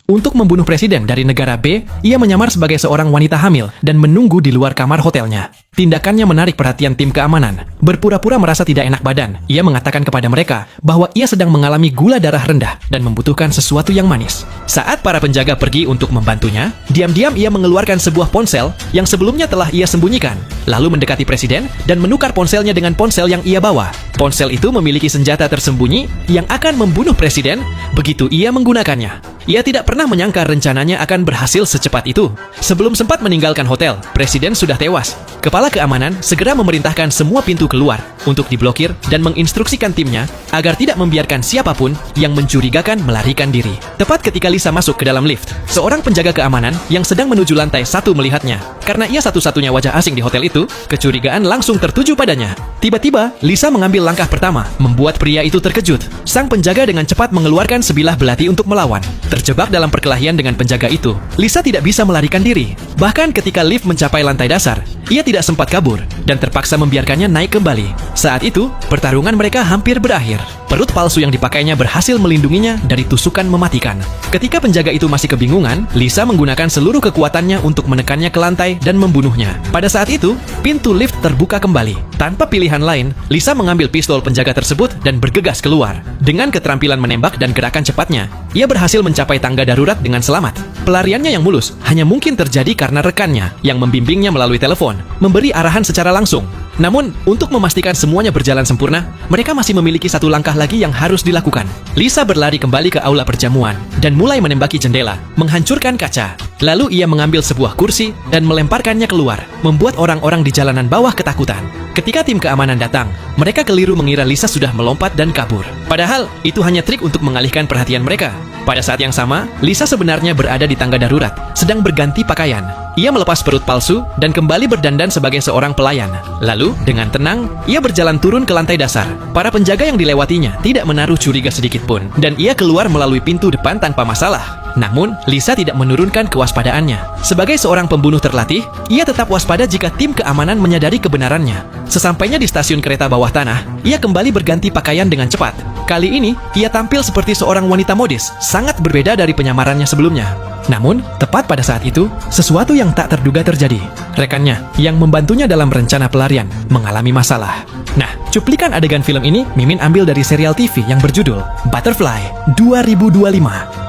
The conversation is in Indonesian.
Untuk membunuh presiden dari negara B, ia menyamar sebagai seorang wanita hamil dan menunggu di luar kamar hotelnya. Tindakannya menarik perhatian tim keamanan. Berpura-pura merasa tidak enak badan, ia mengatakan kepada mereka bahwa ia sedang mengalami gula darah rendah dan membutuhkan sesuatu yang manis. Saat para penjaga pergi untuk membantunya, diam-diam ia mengeluarkan sebuah ponsel yang sebelumnya telah ia sembunyikan, lalu mendekati presiden dan menukar ponselnya dengan ponsel yang ia bawa. Ponsel itu memiliki senjata tersembunyi yang akan membunuh presiden begitu ia menggunakannya. Ia tidak pernah menyangka rencananya akan berhasil secepat itu. Sebelum sempat meninggalkan hotel, presiden sudah tewas. Kepala keamanan segera memerintahkan semua pintu keluar untuk diblokir dan menginstruksikan timnya agar tidak membiarkan siapapun yang mencurigakan melarikan diri. Tepat ketika Lisa masuk ke dalam lift, seorang penjaga keamanan yang sedang menuju lantai 1 melihatnya. Karena ia satu-satunya wajah asing di hotel itu, kecurigaan langsung tertuju padanya. Tiba-tiba, Lisa mengambil langkah pertama, membuat pria itu terkejut. Sang penjaga dengan cepat mengeluarkan sebilah belati untuk melawan. Terjebak dalam perkelahian dengan penjaga itu, Lisa tidak bisa melarikan diri. Bahkan ketika lift mencapai lantai dasar, ia tidak sempat kabur dan terpaksa membiarkannya naik kembali. Saat itu, pertarungan mereka hampir berakhir. Perut palsu yang dipakainya berhasil melindunginya dari tusukan mematikan. Ketika penjaga itu masih kebingungan, Lisa menggunakan seluruh kekuatannya untuk menekannya ke lantai dan membunuhnya. Pada saat itu, pintu lift terbuka kembali. Tanpa pilihan lain, Lisa mengambil pistol penjaga tersebut dan bergegas keluar. Dengan keterampilan menembak dan gerakan cepatnya, ia berhasil mencapai tangga darurat dengan selamat. Pelariannya yang mulus hanya mungkin terjadi karena rekannya yang membimbingnya melalui telepon, memberi arahan secara langsung. Namun, untuk memastikan semuanya berjalan sempurna, mereka masih memiliki satu langkah lagi yang harus dilakukan. Lisa berlari kembali ke aula perjamuan dan mulai menembaki jendela, menghancurkan kaca. Lalu ia mengambil sebuah kursi dan melemparkannya keluar, membuat orang-orang di jalanan bawah ketakutan. Ketika tim keamanan datang, mereka keliru mengira Lisa sudah melompat dan kabur. Padahal, itu hanya trik untuk mengalihkan perhatian mereka. Pada saat yang sama, Lisa sebenarnya berada di tangga darurat, sedang berganti pakaian. Ia melepas perut palsu dan kembali berdandan sebagai seorang pelayan. Lalu, dengan tenang, ia berjalan turun ke lantai dasar. Para penjaga yang dilewatinya tidak menaruh curiga sedikit pun, dan ia keluar melalui pintu depan tanpa masalah. Namun, Lisa tidak menurunkan kewaspadaannya. Sebagai seorang pembunuh terlatih, ia tetap waspada jika tim keamanan menyadari kebenarannya. Sesampainya di stasiun kereta bawah tanah, ia kembali berganti pakaian dengan cepat. Kali ini, ia tampil seperti seorang wanita modis, sangat berbeda dari penyamarannya sebelumnya. Namun, tepat pada saat itu, sesuatu yang tak terduga terjadi. Rekannya, yang membantunya dalam rencana pelarian, mengalami masalah. Nah, cuplikan adegan film ini Mimin ambil dari serial TV yang berjudul Butterfly 2025.